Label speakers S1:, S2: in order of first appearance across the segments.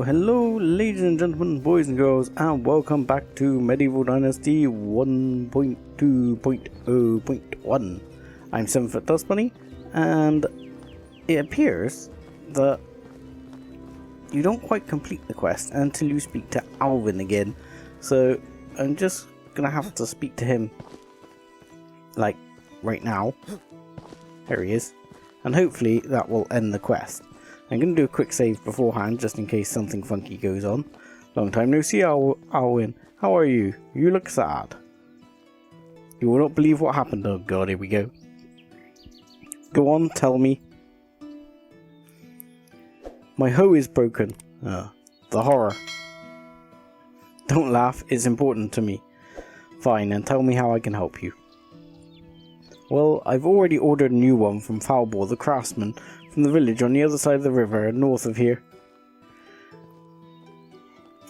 S1: Hello, ladies and gentlemen, boys and girls, and welcome back to Medieval Dynasty 1.2.0.1. I'm 7foot Dust Bunny, and it appears that you don't quite complete the quest until you speak to Alvin again. So I'm just gonna have to speak to him, like, right now. There he is. And hopefully that will end the quest. I'm going to do a quick save beforehand, just in case something funky goes on. Long time no see, Alwyn. How are you? You look sad. You will not believe what happened. Oh god, here we go. Go on, tell me. My hoe is broken. The horror. Don't laugh, it's important to me. Fine, and tell me how I can help you. Well, I've already ordered a new one from Foulbore the craftsman, from the village on the other side of the river, north of here.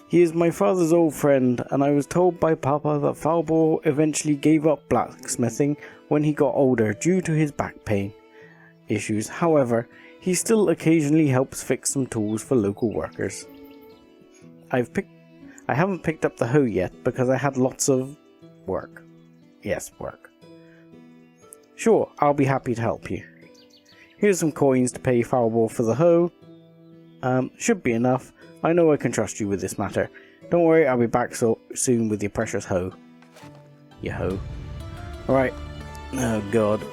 S1: He is my father's old friend, and I was told by Papa that Foulbore eventually gave up blacksmithing when he got older due to his back pain issues. However, he still occasionally helps fix some tools for local workers. I haven't picked up the hoe yet because I had lots of work. Yes, work. Sure, I'll be happy to help you. Here's some coins to pay Foulbore for the hoe. Should be enough. I know I can trust you with this matter. Don't worry, I'll be back soon with your precious hoe. Your hoe. Alright. Oh god.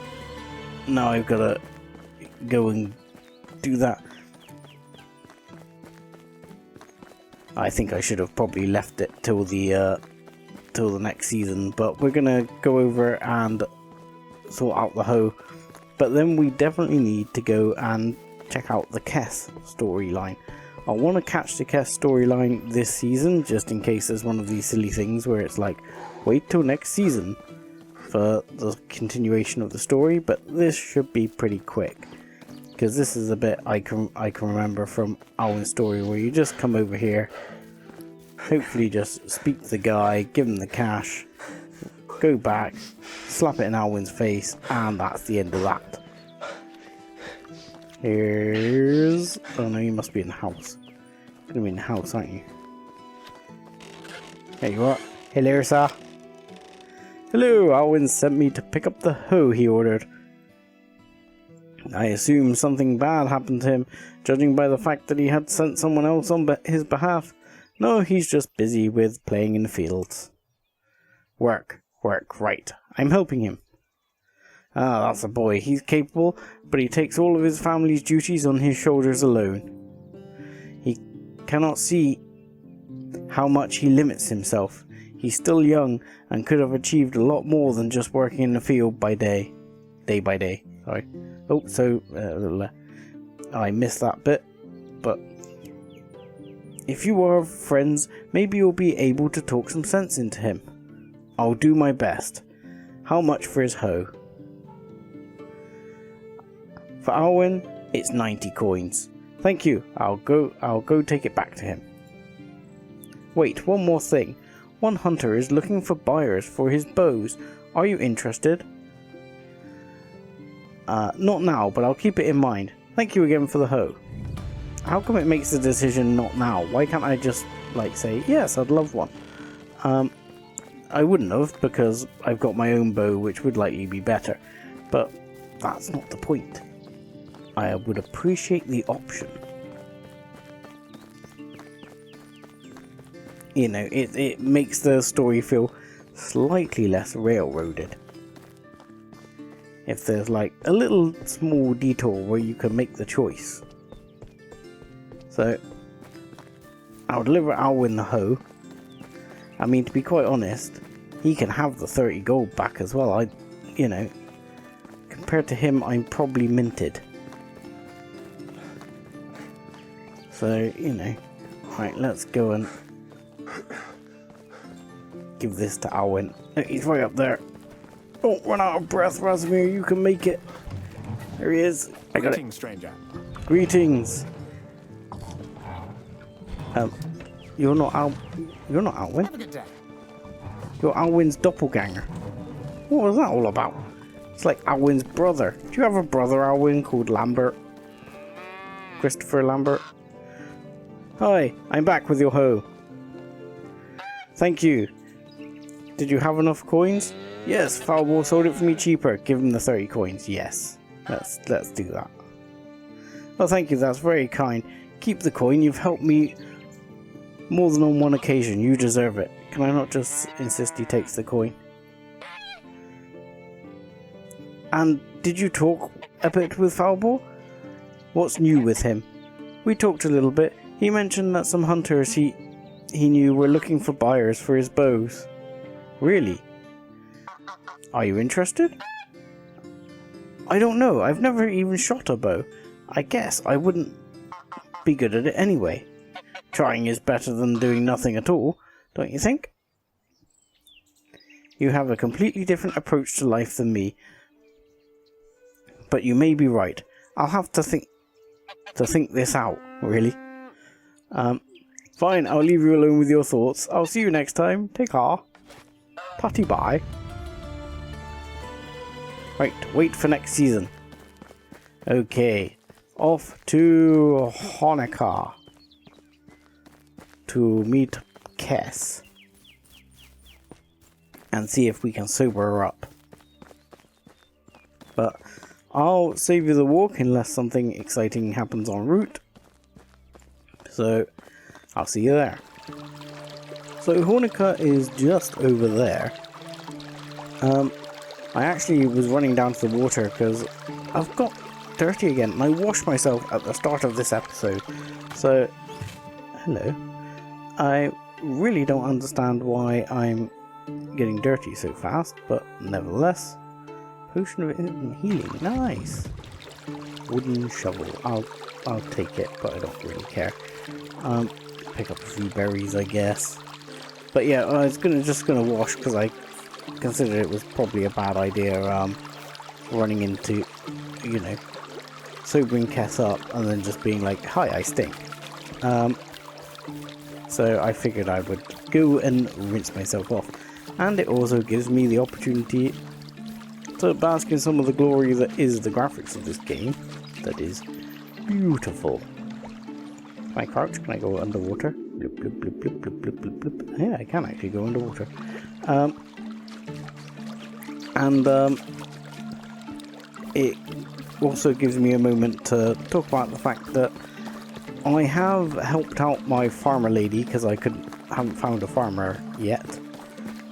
S1: Now I've got to go and do that. I think I should have probably left it till the next season, but we're gonna go over and sort out the hoe. But then we definitely need to go and check out the Kess storyline. I want to catch the Kess storyline this season, just in case there's one of these silly things where it's like, wait till next season for the continuation of the story. But this should be pretty quick, because this is a bit I can remember from Alwyn's story, where you just come over here, hopefully just speak to the guy, give him the cash, go back, slap it in Alwyn's face, and that's the end of that. Here's... oh no, you must be in the house. You're gonna be in the house, aren't you? There you are. Hello, sir. Hello, Alwyn sent me to pick up the hoe he ordered. I assume something bad happened to him, judging by the fact that he had sent someone else on his behalf. No, he's just busy with playing in the fields. Work, right. I'm helping him. Ah, that's a boy. He's capable, but he takes all of his family's duties on his shoulders alone. He cannot see how much he limits himself. He's still young and could have achieved a lot more than just working in the field by day by day. Sorry. Oh, so I missed that bit. But if you are friends, maybe you'll be able to talk some sense into him. I'll do my best. How much for his hoe? For Alwyn, it's 90 coins. Thank you. I'll go take it back to him. Wait, one more thing. One hunter is looking for buyers for his bows. Are you interested? Not now, but I'll keep it in mind. Thank you again for the hoe. How come it makes the decision not now? Why can't I just, like, say, yes, I'd love one? I wouldn't have, because I've got my own bow, which would likely be better. But that's not the point. I would appreciate the option. You know, it makes the story feel slightly less railroaded. If there's like a little small detour where you can make the choice. So, I'll deliver Alwyn the hoe. I mean, to be quite honest, he can have the 30 gold back as well. You know, compared to him, I'm probably minted. So, you know, right, let's go and give this to Alwyn. Oh, he's right up there. Don't run out of breath, Rasimir. You can make it. There he is. I got it.
S2: Stranger.
S1: Greetings. You're not Alwyn.
S2: Have a good day.
S1: You're Alwyn's doppelganger. What was that all about? It's like Alwyn's brother. Do you have a brother, Alwyn, called Lambert? Christopher Lambert? Hi, I'm back with your hoe. Thank you. Did you have enough coins? Yes, Foulball sold it for me cheaper. Give him the 30 coins. Yes. Let's do that. Well, thank you. That's very kind. Keep the coin. You've helped me more than on one occasion. You deserve it. Can I not just insist he takes the coin? And did you talk a bit with Foulball? What's new with him? We talked a little bit. He mentioned that some hunters he knew were looking for buyers for his bows. Really? Are you interested? I don't know. I've never even shot a bow. I guess I wouldn't be good at it anyway. Trying is better than doing nothing at all, don't you think? You have a completely different approach to life than me. But you may be right. I'll have to think this out, really. Fine, I'll leave you alone with your thoughts. I'll see you next time. Take care. Putty bye. Right, wait for next season. Okay, off to Honoka to meet Kess and see if we can sober her up. But I'll save you the walk unless something exciting happens en route. So I'll see you there. So Honoka is just over there. I actually was running down to the water because I've got dirty again and I washed myself at the start of this episode. So, hello. I really don't understand why I'm getting dirty so fast, but nevertheless. Potion of instant healing, nice. Wooden shovel, I'll take it, but I don't really care. Pick up a few berries, I guess. But yeah, I was just gonna wash because I considered it was probably a bad idea. Running into, you know, sobering Kess up and then just being like, "Hi, I stink." So I figured I would go and rinse myself off, and it also gives me the opportunity to bask in some of the glory that is the graphics of this game. That is beautiful. Can I crouch? Can I go underwater? Bloop, bloop, bloop, bloop, bloop, bloop, bloop, bloop. Yeah, I can actually go underwater. It also gives me a moment to talk about the fact that I have helped out my farmer lady because I haven't found a farmer yet.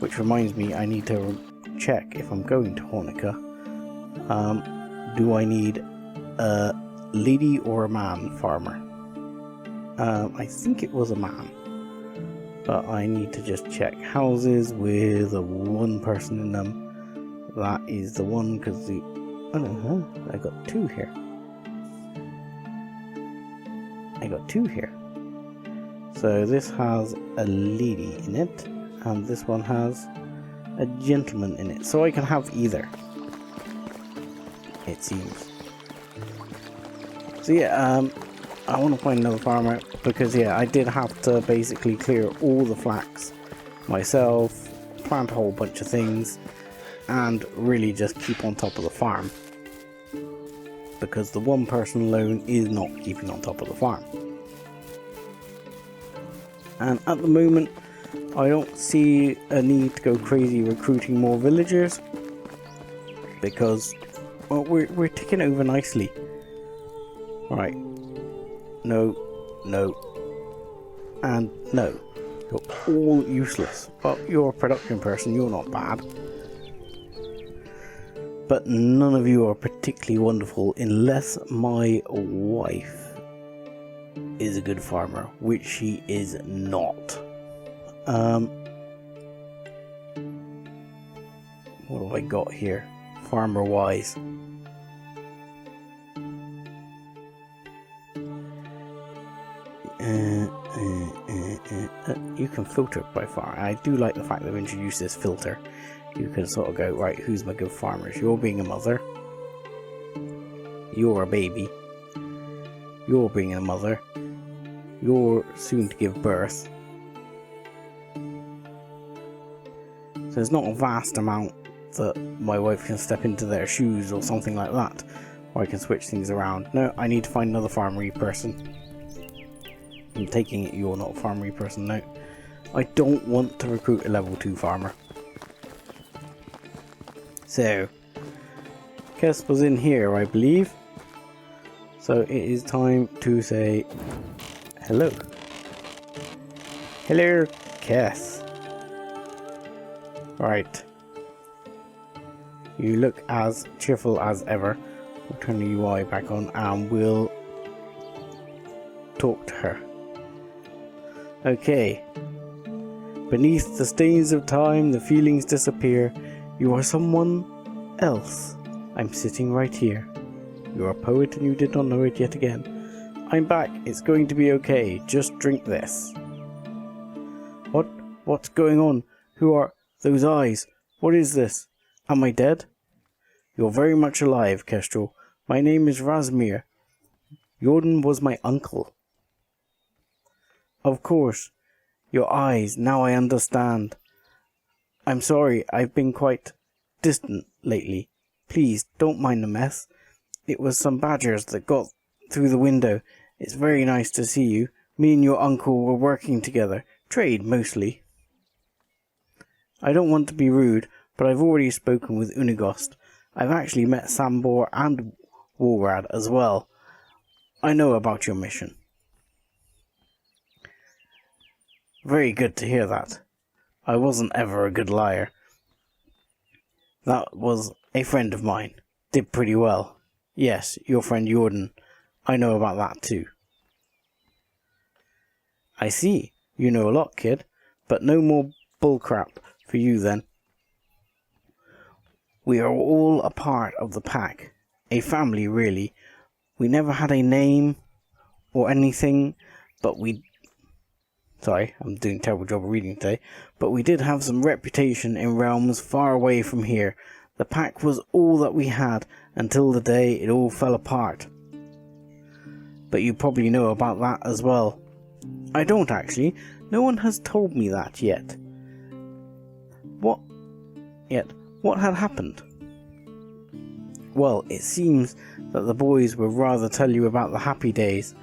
S1: Which reminds me, I need to check if I'm going to Honoka. Do I need a lady or a man farmer? I think it was a man, but I need to just check houses with one person in them. That is the one, because I got two here. So this has a lady in it, and this one has a gentleman in it. So I can have either, it seems. So yeah, I want to find another farmer because yeah, I did have to basically clear all the flax myself, plant a whole bunch of things, and really just keep on top of the farm. Because the one person alone is not keeping on top of the farm. And at the moment, I don't see a need to go crazy recruiting more villagers. Because, well, we're ticking over nicely. Right. No, and no. You're all useless. Well, you're a production person, you're not bad. But none of you are particularly wonderful unless my wife is a good farmer, which she is not. What have I got here, farmer-wise? You can filter it by farm. I do like the fact they've introduced this filter. You can sort of go, right, who's my good farmers? You're being a mother. You're a baby. You're being a mother. You're soon to give birth. So there's not a vast amount that my wife can step into their shoes or something like that, or I can switch things around. No, I need to find another farmery person. I'm taking it you're not a farmery person now. I don't want to recruit a level 2 farmer. So, Kess was in here, I believe. So it is time to say hello. Hello, Kess. Right. You look as cheerful as ever. We'll turn the UI back on and we'll talk to her. Okay. Beneath the stains of time, the feelings disappear. You are someone else. I'm sitting right here. You're a poet and you did not know it yet again. I'm back. It's going to be okay. Just drink this. What's going on? Who are those eyes? What is this? Am I dead? You're very much alive, Kestrel. My name is Razmir. Jordan was my uncle. Of course. Your eyes, now I understand. I'm sorry, I've been quite distant lately. Please, don't mind the mess. It was some badgers that got through the window. It's very nice to see you. Me and your uncle were working together. Trade, mostly. I don't want to be rude, but I've already spoken with Unigost. I've actually met Sambor and Walrad as well. I know about your mission. Very good to hear that. I wasn't ever a good liar. That was a friend of mine. Did pretty well. Yes, your friend Jordan. I know about that too. I see. You know a lot, kid. But no more bullcrap for you then. We are all a part of the pack. A family, really. We never had a name or anything, but we... Sorry, I'm doing a terrible job of reading today. But we did have some reputation in realms far away from here. The pack was all that we had until the day it all fell apart. But you probably know about that as well. I don't actually. No one has told me that yet. What had happened? Well, it seems that the boys would rather tell you about the happy days,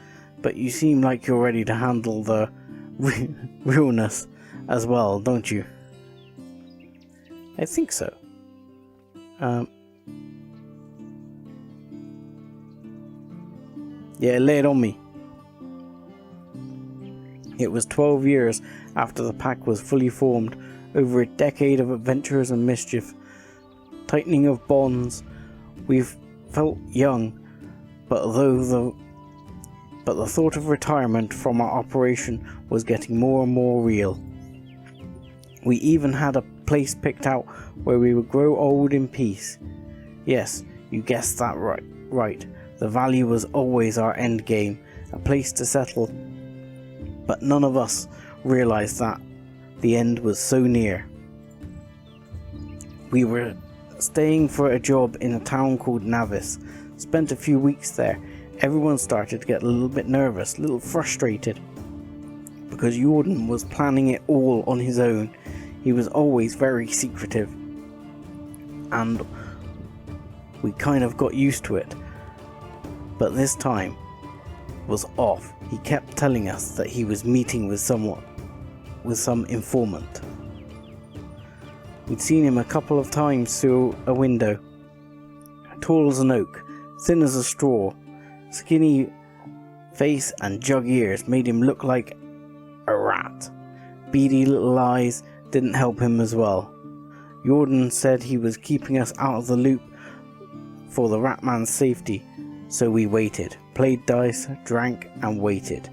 S1: but you seem like you're ready to handle the realness as well, don't you? I think so. Yeah, lay it on me. It was 12 years after the pack was fully formed, over a decade of adventures and mischief, tightening of bonds. We've felt young, but the thought of retirement from our operation was getting more and more real. We even had a place picked out where we would grow old in peace. Yes, you guessed that right. The valley was always our end game, a place to settle. But none of us realized that the end was so near. We were staying for a job in a town called Navis. Spent a few weeks there. Everyone started to get a little bit nervous, a little frustrated, because Jordan was planning it all on his own. He was always very secretive, and we kind of got used to it. But this time was off. He kept telling us that he was meeting with some informant. We'd seen him a couple of times through a window. Tall as an oak, thin as a straw, skinny face and jug ears made him look like a rat. Beady little eyes didn't help him as well. Jordan said he was keeping us out of the loop for the Ratman's safety, so we waited, played dice, drank and waited.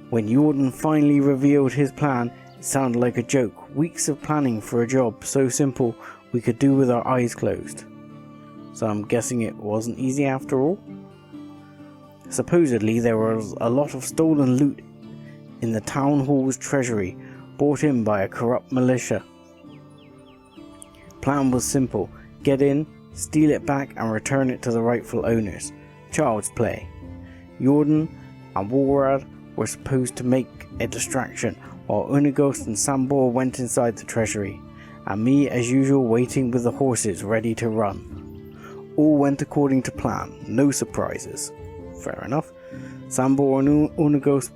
S1: When Jordan finally revealed his plan, it sounded like a joke. Weeks of planning for a job so simple we could do with our eyes closed. So I'm guessing it wasn't easy after all? Supposedly there was a lot of stolen loot in the town hall's treasury, brought in by a corrupt militia. Plan was simple: get in, steal it back and return it to the rightful owners. Child's play. Jordan and Walrad were supposed to make a distraction, while Unighost and Sambor went inside the treasury, and me as usual waiting with the horses ready to run. All went according to plan, no surprises. Fair enough. Sambor and Unighost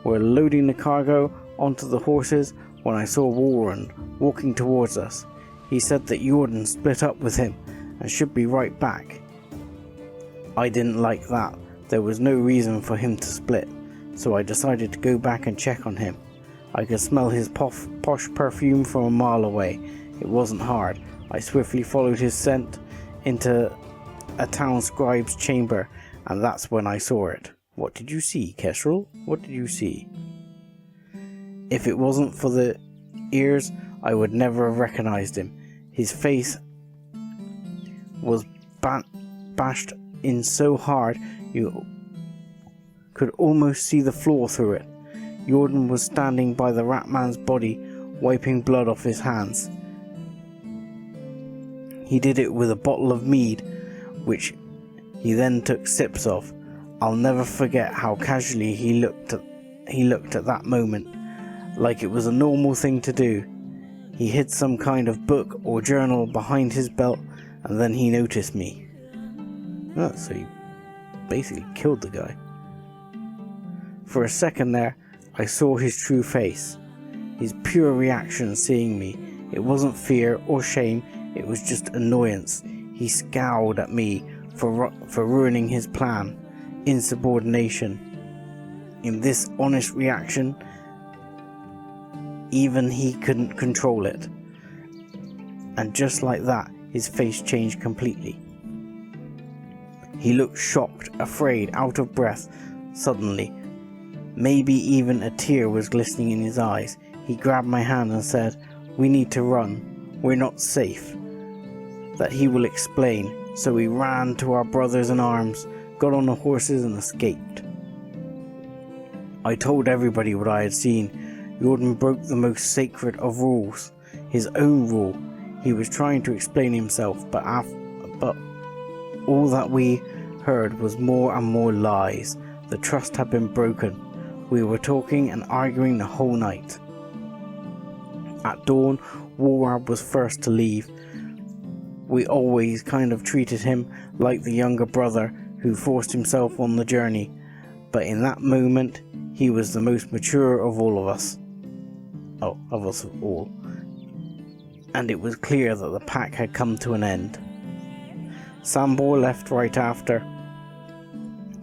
S1: were loading the cargo onto the horses when I saw Warren walking towards us. He said that Jordan split up with him and should be right back. I didn't like that. There was no reason for him to split, so I decided to go back and check on him. I could smell his posh perfume from a mile away. It wasn't hard. I swiftly followed his scent into a town scribe's chamber, and that's when I saw it. What did you see, Kestrel? What did you see? If it wasn't for the ears, I would never have recognized him. His face was bashed in so hard you could almost see the floor through it. Jordan was standing by the rat man's body, wiping blood off his hands. He did it with a bottle of mead, which he then took sips of. I'll never forget how casually he looked at that moment, like it was a normal thing to do. He hid some kind of book or journal behind his belt, and then he noticed me. Oh, so he basically killed the guy. For a second there, I saw his true face, his pure reaction seeing me. It wasn't fear or shame, it was just annoyance. He scowled at me for ruining his plan, insubordination. In this honest reaction, even he couldn't control it. And just like that, his face changed completely. He looked shocked, afraid, out of breath. Suddenly, maybe even a tear was glistening in his eyes. He grabbed my hand and said, "We need to run. We're not safe." That he will explain. So we ran to our brothers in arms, got on the horses and escaped. I told everybody what I had seen. Jordan broke the most sacred of rules, his own rule. He was trying to explain himself, but all that we heard was more and more lies. The trust had been broken. We were talking and arguing the whole night. At dawn, Warab was first to leave. We always kind of treated him like the younger brother who forced himself on the journey, but in that moment, he was the most mature of all of us. Oh, of us all. And it was clear that the pack had come to an end. Sambor left right after.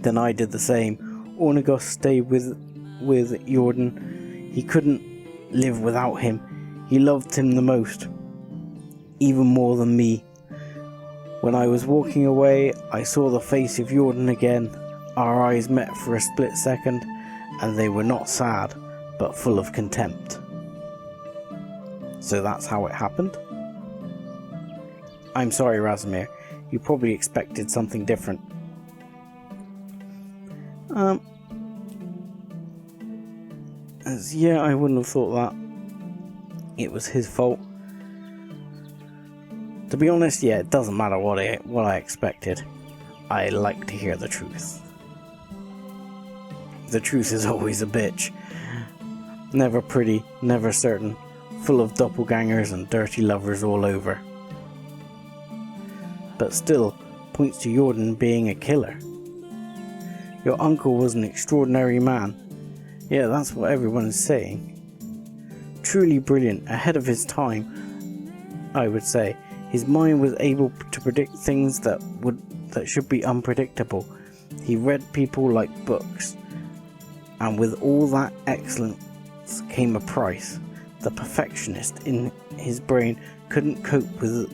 S1: Then I did the same. Ornagos stayed with Jordan. He couldn't live without him. He loved him the most, even more than me. When I was walking away, I saw the face of Jordan again. Our eyes met for a split second, and they were not sad, but full of contempt. So that's how it happened? I'm sorry, Razmir. You probably expected something different. Yeah, I wouldn't have thought that. It was his fault. To be honest, yeah, it doesn't matter what I expected. I like to hear the truth. The truth is always a bitch. Never pretty, never certain, full of doppelgangers and dirty lovers all over. But still, points to Jordan being a killer. Your uncle was an extraordinary man. Yeah, that's what everyone is saying. Truly brilliant, ahead of his time, I would say. His mind was able to predict things that should be unpredictable. He read people like books. And with all that excellence came a price. The perfectionist in his brain couldn't cope with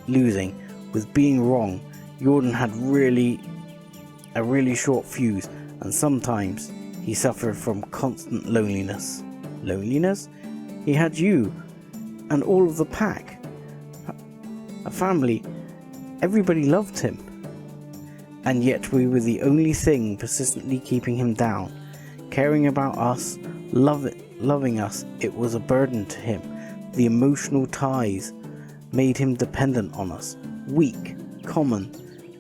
S1: losing, with being wrong. Jordan had a really short fuse, and sometimes he suffered from constant loneliness. Loneliness? He had you, and all of the pack. A family. Everybody loved him. And yet we were the only thing persistently keeping him down. Caring about us, loving us, it was a burden to him. The emotional ties made him dependent on us. Weak, common,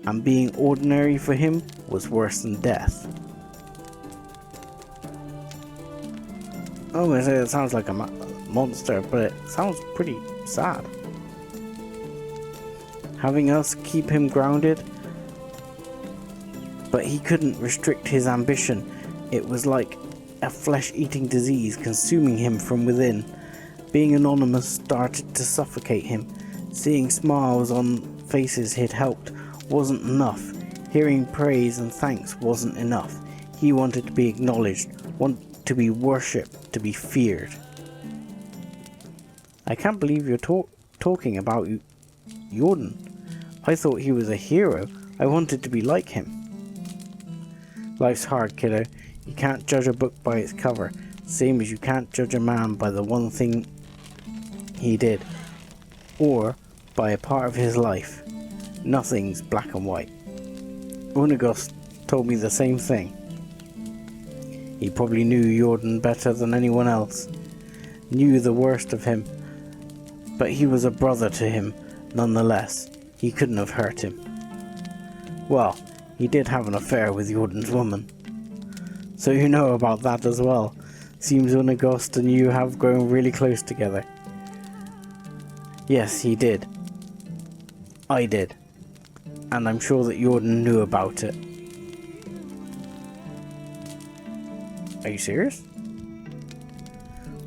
S1: and being ordinary for him was worse than death. Oh, it sounds like a monster, but it sounds pretty sad. Having us keep him grounded, but he couldn't restrict his ambition. It was like a flesh-eating disease consuming him from within. Being anonymous started to suffocate him. Seeing smiles on faces he'd helped wasn't enough. Hearing praise and thanks wasn't enough. He wanted to be acknowledged, wanted to be worshipped, to be feared. I can't believe you're talking about Jordan. I thought he was a hero. I wanted to be like him. Life's hard, kiddo. You can't judge a book by its cover, same as you can't judge a man by the one thing he did, or by a part of his life. Nothing's black and white. Unagos told me the same thing. He probably knew Jordan better than anyone else, knew the worst of him, but he was a brother to him nonetheless. He couldn't have hurt him. Well, he did have an affair with Jordan's woman. So you know about that as well. Seems Unagos and you have grown really close together. Yes, he did. I did. And I'm sure that Jordan knew about it. Are you serious?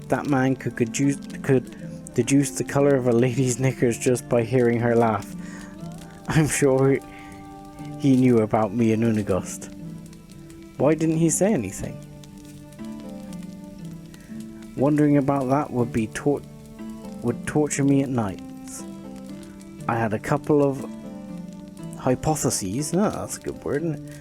S1: That man could deduce the colour of a lady's knickers just by hearing her laugh. I'm sure he knew about me and Unagos. Why didn't he say anything? Wondering about that would torture me at nights. I had a couple of hypotheses. That's a good word, isn't it?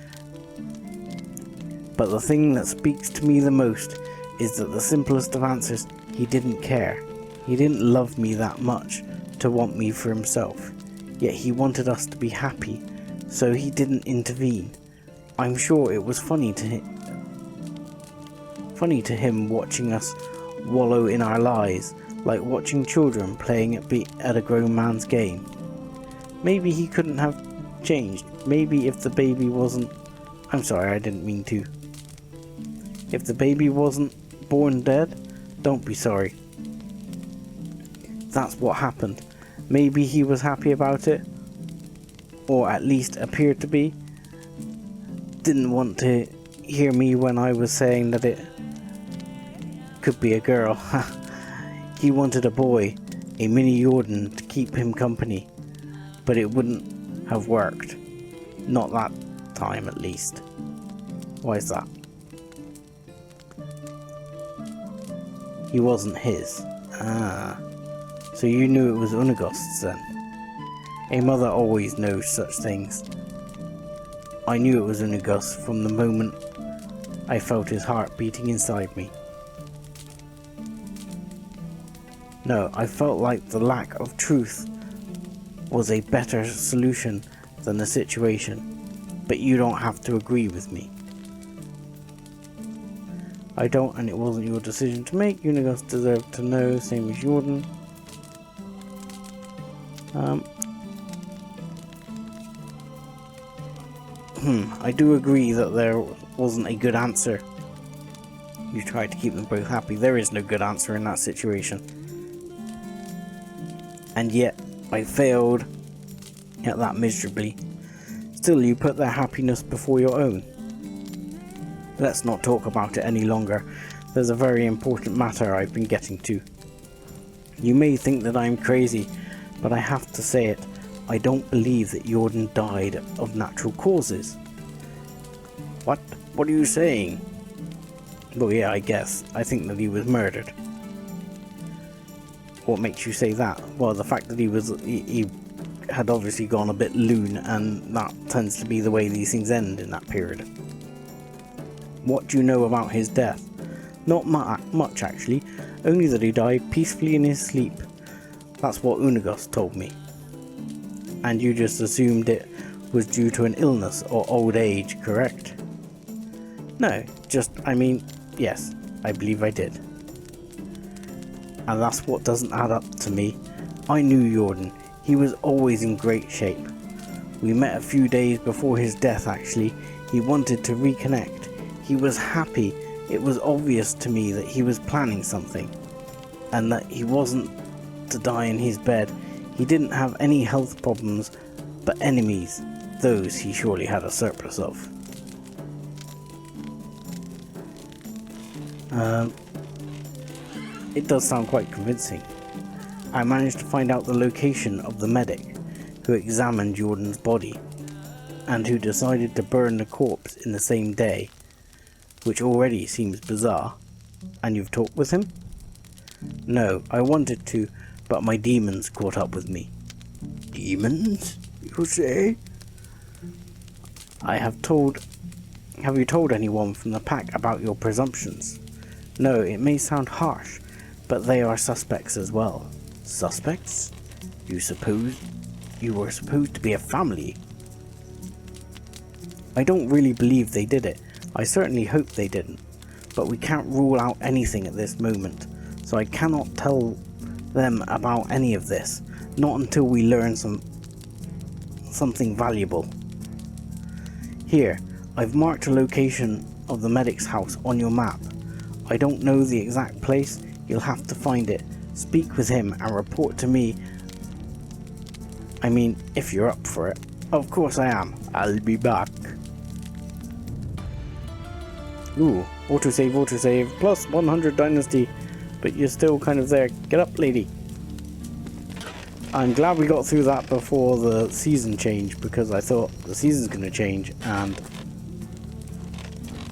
S1: But the thing that speaks to me the most is that the simplest of answers, he didn't care. He didn't love me that much to want me for himself. Yet he wanted us to be happy, so he didn't intervene. I'm sure it was funny to him watching us wallow in our lies, like watching children playing at a grown man's game. Maybe he couldn't have changed. Maybe if the baby wasn't... I'm sorry, I didn't mean to. If the baby wasn't born dead, don't be sorry. That's what happened. Maybe he was happy about it, or at least appeared to be. Didn't want to hear me when I was saying that it could be a girl. He wanted a boy, a mini Jordan, to keep him company, but it wouldn't have worked. Not that time, at least. Why is that? He wasn't his. So you knew it was Unagos's then. A mother always knows such things. I knew it was Unagos from the moment I felt his heart beating inside me. No, I felt like the lack of truth was a better solution than the situation, but you don't have to agree with me. I don't, and it wasn't your decision to make. Unagos deserved to know, same as Jordan. I do agree that there wasn't a good answer. You tried to keep them both happy. There is no good answer in that situation. And yet, I failed at that miserably. Still, you put their happiness before your own. Let's not talk about it any longer. There's a very important matter I've been getting to. You may think that I'm crazy, but I have to say it. I don't believe that Jordan died of natural causes. What? What are you saying? Well, yeah, I guess. I think that he was murdered. What makes you say that? Well, the fact that he had obviously gone a bit loon, and that tends to be the way these things end in that period. What do you know about his death? Not much, actually. Only that he died peacefully in his sleep. That's what Unagos told me. And you just assumed it was due to an illness or old age, correct? No, yes, I believe I did. And that's what doesn't add up to me. I knew Jordan. He was always in great shape. We met a few days before his death, actually. He wanted to reconnect. He was happy. It was obvious to me that he was planning something, and that he wasn't to die in his bed. He didn't have any health problems, but enemies, those he surely had a surplus of. It does sound quite convincing. I managed to find out the location of the medic who examined Jordan's body and who decided to burn the corpse in the same day, which already seems bizarre. And you've talked with him? No, I wanted to, but my demons caught up with me. Demons, you say? Have you told anyone from the pack about your presumptions? No, it may sound harsh, but they are suspects as well. Suspects? You were supposed to be a family. I don't really believe they did it. I certainly hope they didn't. But we can't rule out anything at this moment, so I cannot tell them about any of this. Not until we learn something valuable. Here, I've marked a location of the medic's house on your map. I don't know the exact place. You'll have to find it. Speak with him and report to me. I mean, if you're up for it. Of course I am. I'll be back. Ooh, autosave, plus 100 dynasty, but you're still kind of there. Get up, lady. I'm glad we got through that before the season change, because I thought the season's going to change and,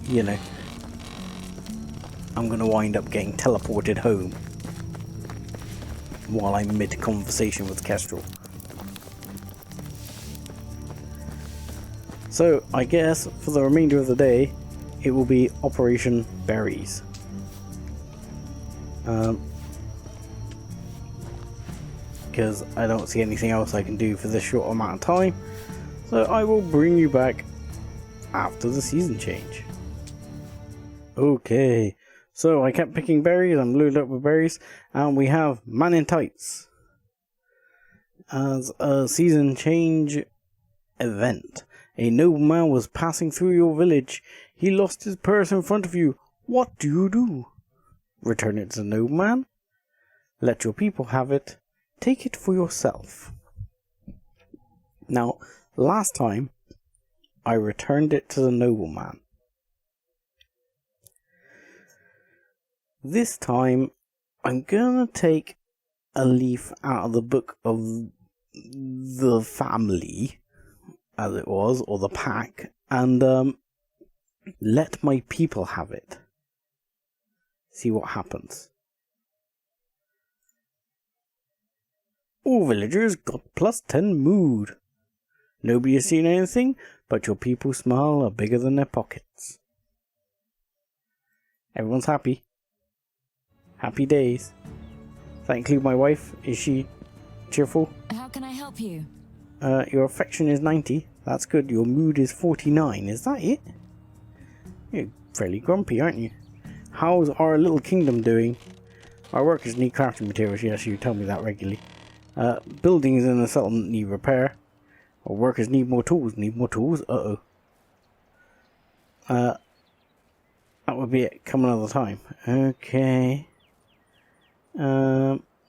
S1: you know, I'm going to wind up getting teleported home while I'm mid-conversation with Kestrel. So, I guess for the remainder of the day, it will be Operation Berries. Because I don't see anything else I can do for this short amount of time. So I will bring you back after the season change. Okay, so I kept picking berries, I'm loaded up with berries, and we have Man in Tights as a season change event. A nobleman was passing through your village. He lost his purse in front of you. What do you do? Return it to the nobleman. Let your people have it. Take it for yourself. Now, last time, I returned it to the nobleman. This time, I'm gonna take a leaf out of the book of the family, as it was, or the pack, and let my people have it. See what happens. All villagers got plus 10 mood. Nobody has seen anything, but your people's smile are bigger than their pockets. Everyone's happy. Happy days. Does that include my wife? Is she cheerful?
S2: How can I help you?
S1: Your affection is 90. That's good. Your mood is 49. Is that it? You're fairly grumpy, aren't you? How's our little kingdom doing? Our workers need crafting materials. Yes, you tell me that regularly. Buildings in the settlement need repair. Our workers need more tools. Need more tools? Uh-oh. That would be it. Come another time. Okay.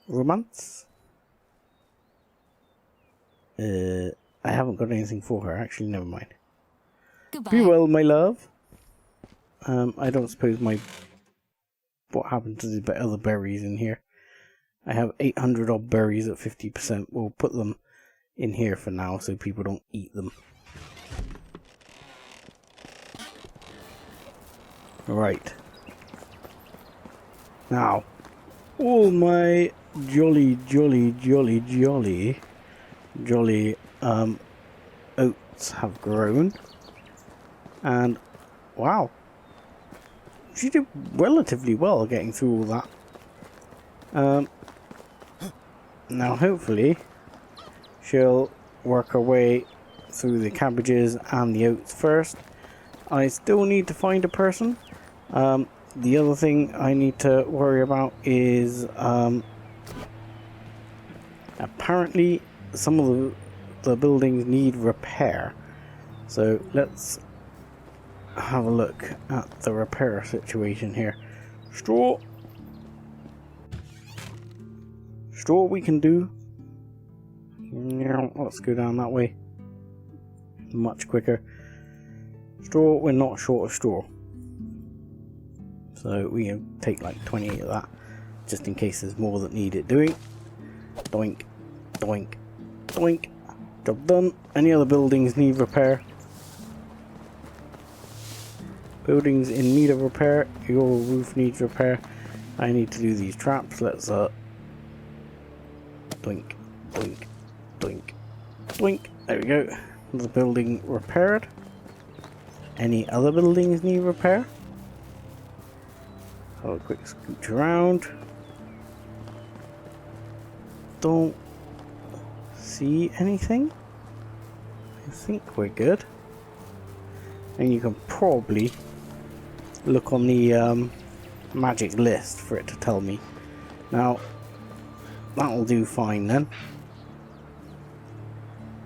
S1: Romance? I haven't got anything for her. Actually, never mind.
S2: Goodbye.
S1: Be well, my love. I don't suppose what happened to the other berries in here? I have 800 odd berries at 50%. We'll put them in here for now so people don't eat them. Right. Now, all my jolly oats have grown. And, wow. She did relatively well getting through all that. Now hopefully she'll work her way through the cabbages and the oats first. I still need to find a person. The other thing I need to worry about is apparently some of the buildings need repair. So let's have a look at the repair situation here. Straw we can do. Yeah, let's go down that way. Much quicker. Straw, we're not short of straw. So we can take like 28 of that, just in case there's more that need it doing. Doink, doink, doink. Job done. Any other buildings need repair? Buildings in need of repair. Your roof needs repair. I need to do these traps. Let's doink, doink, doink, doink. There we go. The building repaired. Any other buildings need repair? Have a quick scooch around. Don't see anything. I think we're good. And you can probably look on the magic list for it to tell me. Now, that'll do fine then.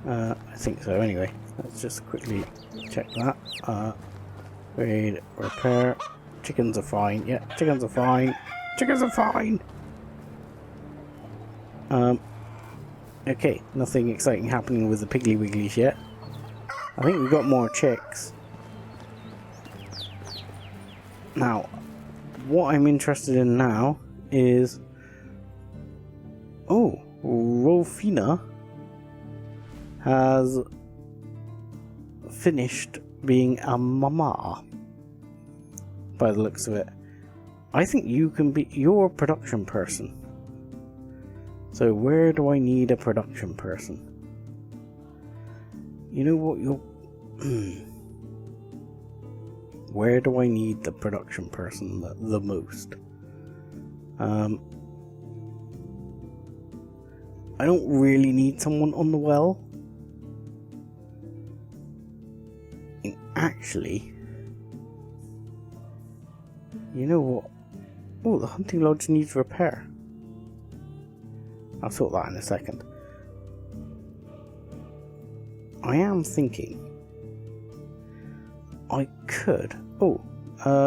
S1: I think so anyway. Let's just quickly check that. Raid, repair. Chickens are fine. Yeah, chickens are fine. Chickens are fine! Okay, nothing exciting happening with the Piggly Wigglies yet. I think we've got more chicks. Now, what I'm interested in now is... Oh, Rolfina has finished being a mama, by the looks of it. I think you can be... You're a production person. So where do I need a production person? You know what, you're... Where do I need the production person the most? I don't really need someone on the well. And actually, you know what? Oh, the hunting lodge needs repair. I'll sort that in a second. I am thinking I could... Oh,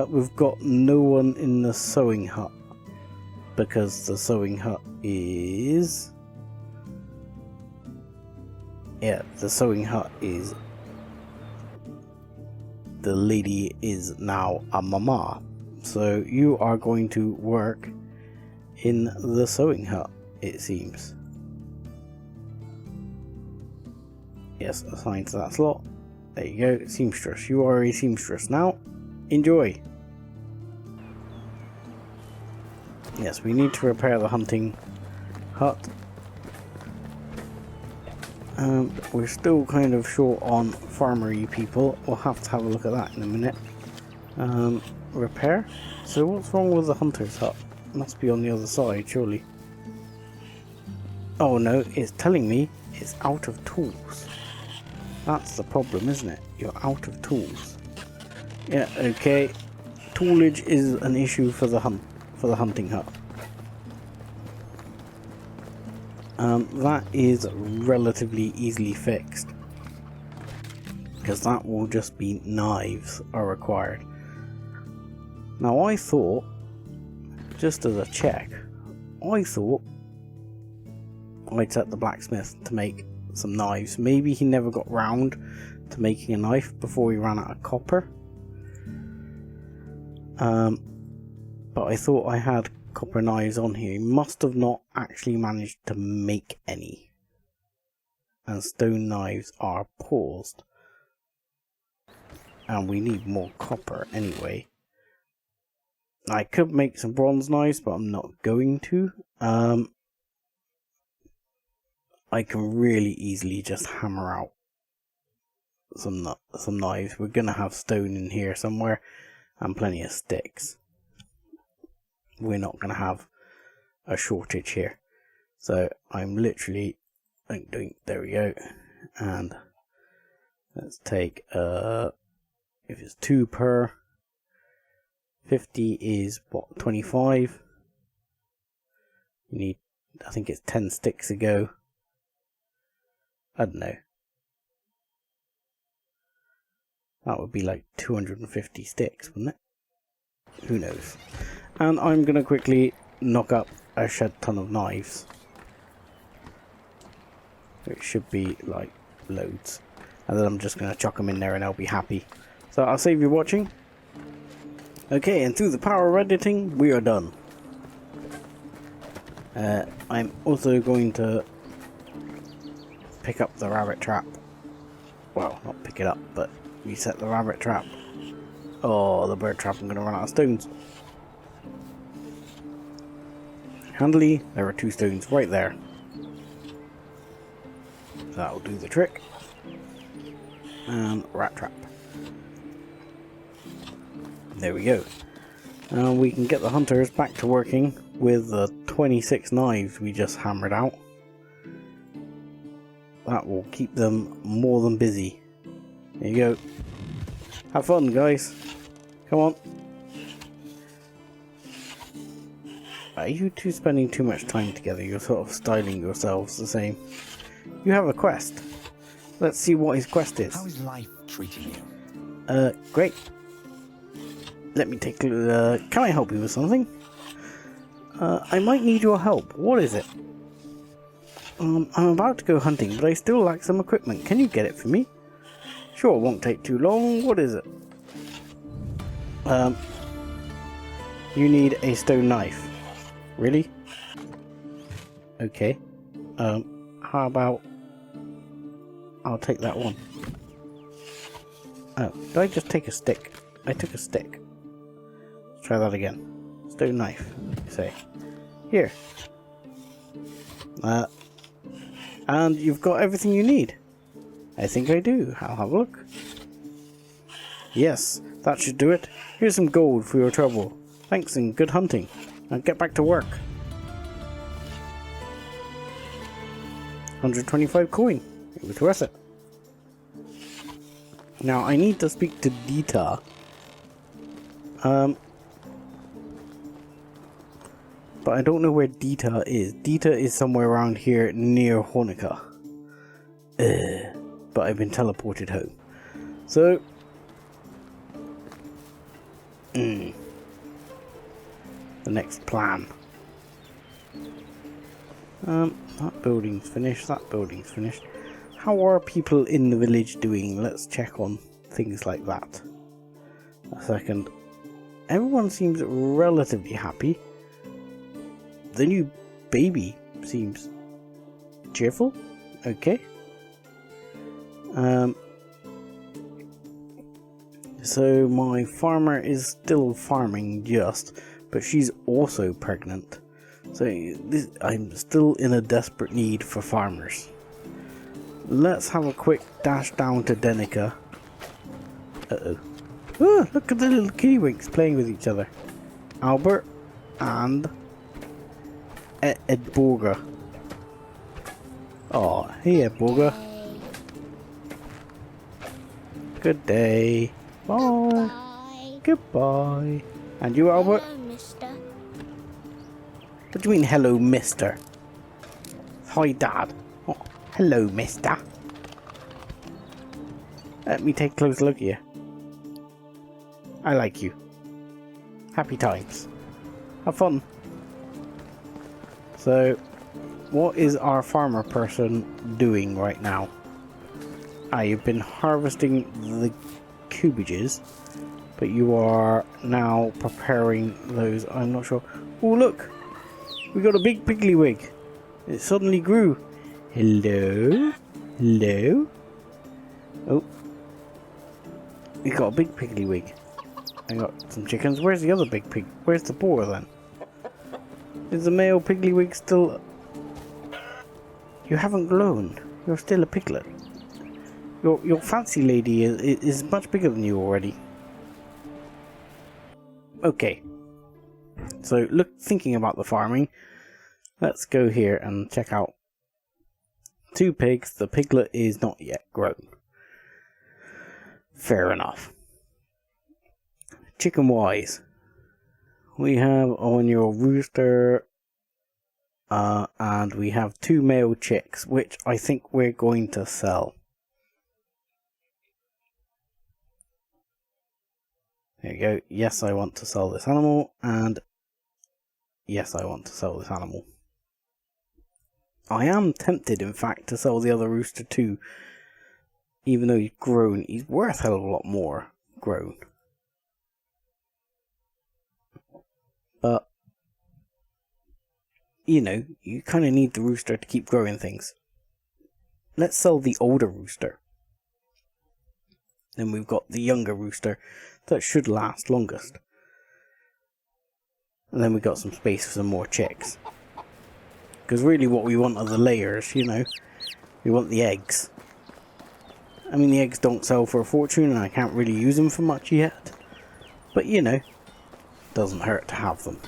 S1: we've got no one in the sewing hut because the sewing hut is... Yeah, the sewing hut is... The lady is now a mama. So you are going to work in the sewing hut, it seems. Yes, assigned to that slot. There you go, seamstress. You are a seamstress now. Enjoy. Yes, we need to repair the hunting hut. We're still kind of short on farmery people. We'll have to have a look at that in a minute. Repair? So what's wrong with the hunter's hut? Must be on the other side, surely. Oh no, it's telling me it's out of tools. That's the problem, isn't it? You're out of tools. Yeah, okay. Toolage is an issue for the hunting hut. That is relatively easily fixed, because that will just be knives are required. Now I thought, just as a check, I thought I'd set the blacksmith to make some knives. Maybe he never got round to making a knife before he ran out of copper. But I thought I had copper knives on here. He must have not actually managed to make any. And stone knives are paused. And we need more copper anyway. I could make some bronze knives, but I'm not going to. I can really easily just hammer out some knives. We're gonna have stone in here somewhere, and plenty of sticks. We're not gonna have a shortage here. So I'm literally doing. There we go. And let's take if it's 2 per. 50 is what, 25? You need, I think it's 10 sticks to go. I don't know. That would be like 250 sticks, wouldn't it? Who knows? And I'm going to quickly knock up a shed ton of knives. It should be like loads. And then I'm just going to chuck them in there and I'll be happy. So I'll save you watching. Okay, and through the power of editing, we are done. I'm also going to pick up the rabbit trap. Well, not pick it up, but reset the rabbit trap. Oh, the bird trap, I'm going to run out of stones. Handily, there are 2 stones right there. That'll do the trick. And rat trap. There we go. Now we can get the hunters back to working with the 26 knives we just hammered out. That will keep them more than busy. There you go. Have fun, guys. Come on. Are you two spending too much time together? You're sort of styling yourselves the same. You have a quest. Let's see what his quest is.
S3: How is life treating you?
S1: Great. Let me take a look. Can I help you with something? I might need your help. What is it? I'm about to go hunting, but I still lack some equipment. Can you get it for me? Sure, it won't take too long. What is it? You need a stone knife. Really? Okay. How about... I'll take that one. Oh, did I just take a stick? I took a stick. Let's try that again. Stone knife, you say. Here. And you've got everything you need. I think I do. I'll have a look. Yes, that should do it. Here's some gold for your trouble. Thanks and good hunting. Now get back to work. 125 coin. It was worth it. Now I need to speak to Dita. But I don't know where Dita is. Dita is somewhere around here near Honica. But I've been teleported home. So... the next plan. That building's finished. That building's finished. How are people in the village doing? Let's check on things like that. A second. Everyone seems relatively happy. The new baby seems cheerful. Okay. So my farmer is still farming just, but she's also pregnant. So I'm still in a desperate need for farmers. Let's have a quick dash down to Denica. Uh-oh. Oh, look at the little kittywinks playing with each other. Albert and Edborga. Oh, hey Edborga. Good day. Bye.
S4: Bye.
S1: Goodbye. And you, Albert?
S4: Hello, mister.
S1: What do you mean, hello, mister? Hi, Dad. Oh, hello, mister. Let me take a close look at you. I like you. Happy times. Have fun. So, what is our farmer person doing right now? You've been harvesting the cubages, but you are now preparing those. I'm not sure. Oh, look! We got a big piggly-wig. It suddenly grew. Hello? Hello? Oh. We got a big piggly-wig. I got some chickens. Where's the other big pig? Where's the boar then? Is the male piggly-wig still... You haven't grown. You're still a piglet. Your fancy lady is much bigger than you already. Okay. So, thinking about the farming, let's go here and check out 2 pigs. The piglet is not yet grown. Fair enough. Chicken wise, we have a 1-year-old rooster, and we have 2 male chicks, which I think we're going to sell. There you go. Yes, I want to sell this animal, and yes, I want to sell this animal. I am tempted, in fact, to sell the other rooster too. Even though he's grown, he's worth a hell of a lot more grown. But, you know, you kind of need the rooster to keep growing things. Let's sell the older rooster. Then we've got the younger rooster that should last longest. And then we've got some space for some more chicks. Because really what we want are the layers, you know. We want the eggs. I mean, the eggs don't sell for a fortune and I can't really use them for much yet. But, you know, doesn't hurt to have them.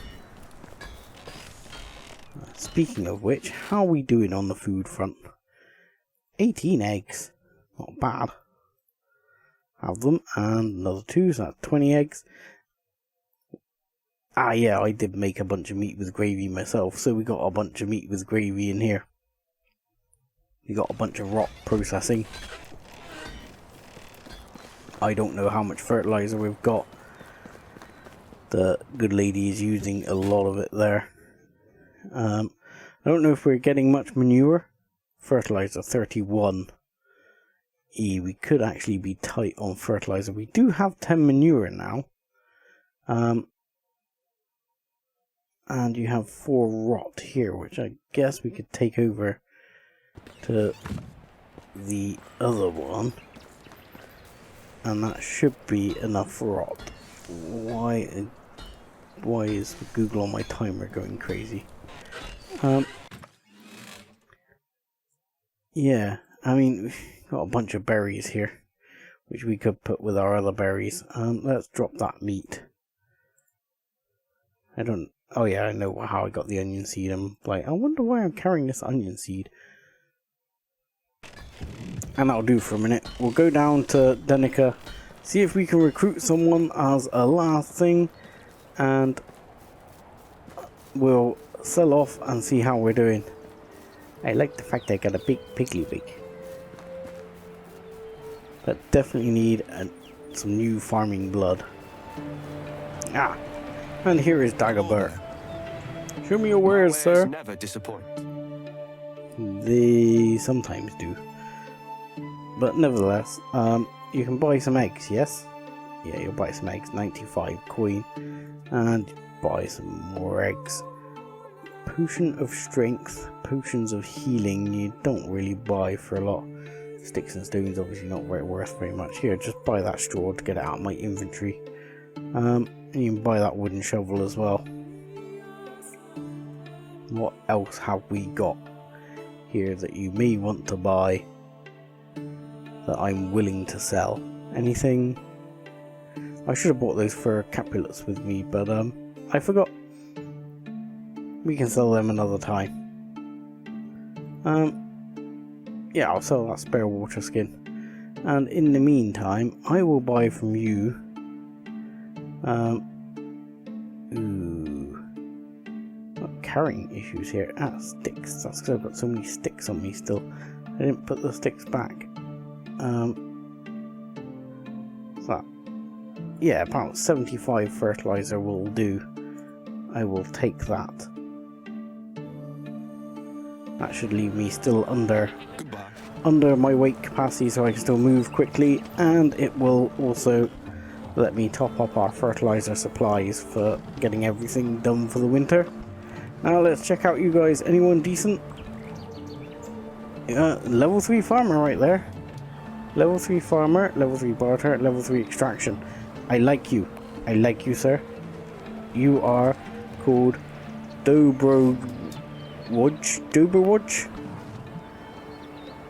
S1: Speaking of which, how are we doing on the food front? 18 eggs. Not bad. Have them, and another 2, so that's 20 eggs. Ah yeah, I did make a bunch of meat with gravy myself, so we got a bunch of meat with gravy in here. We got a bunch of rot processing. I don't know how much fertilizer we've got. The good lady is using a lot of it there. I don't know if we're getting much manure. Fertilizer 31. We could actually be tight on fertilizer. We do have 10 manure now. And you have 4 rot here, which I guess we could take over to the other one. And that should be enough rot. Why is Google on my timer going crazy? Yeah, I mean, we've got a bunch of berries here, which we could put with our other berries. Let's drop that meat. Oh yeah, I know how I got the onion seed. I'm like, I wonder why I'm carrying this onion seed. And that'll do for a minute. We'll go down to Denica, see if we can recruit someone as a last thing, and we'll sell off and see how we're doing. I like the fact I got a big piggly wig. But definitely need some new farming blood. Ah, and here is Dagobert. Show me your wares, sir.
S3: Never disappoint.
S1: They sometimes do. But nevertheless, you can buy some eggs, yes? Yeah, you'll buy some eggs, 95 coin. And buy some more eggs. Potion of strength, potions of healing, you don't really buy for a lot. Sticks and stones obviously not worth very much. Here, just buy that straw to get it out of my inventory. And you can buy that wooden shovel as well. What else have we got here that you may want to buy that I'm willing to sell? Anything? I should have bought those fur capulets with me, but I forgot. We can sell them another time. Yeah, I'll sell that spare water skin. And in the meantime, I will buy from you. Not carrying issues here. Ah, sticks. That's because I've got so many sticks on me still. I didn't put the sticks back. So, yeah, about 75 fertilizer will do. I will take that. That should leave me still under my weight capacity, so I can still move quickly, and it will also let me top up our fertilizer supplies for getting everything done for the winter. Now let's check out you guys. Anyone decent? Level 3 farmer right there. Level 3 farmer, level 3 barter, level 3 extraction. I like you. I like you, sir. You are called Dobrowodge?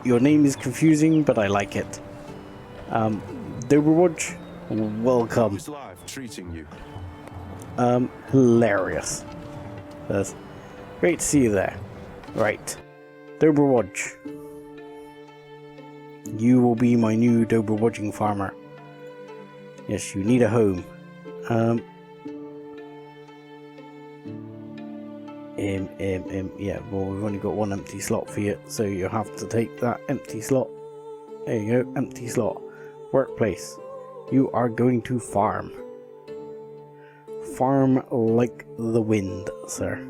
S1: Your name is confusing, but I like it. Dobrowodge, welcome.
S3: How's life treating you?
S1: Hilarious. That's great to see you there. Right. Dobrowodge. You will be my new Dobrowodging farmer. Yes, you need a home. Yeah, well, we've only got one empty slot for you, so you have to take that empty slot. There you go, empty slot. Workplace. You are going to farm. Farm like the wind, sir.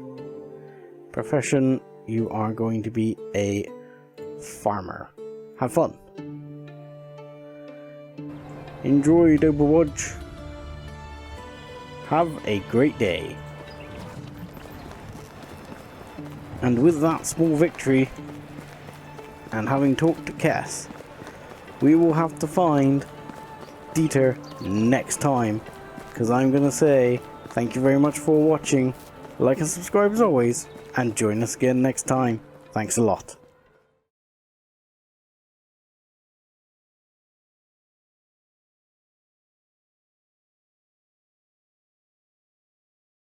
S1: Profession, you are going to be a farmer. Have fun. Enjoy, Dobrowodge. Have a great day. And with that small victory, and having talked to Kess, we will have to find Dieter next time. Because I'm going to say thank you very much for watching. Like and subscribe as always, and join us again next time. Thanks a lot.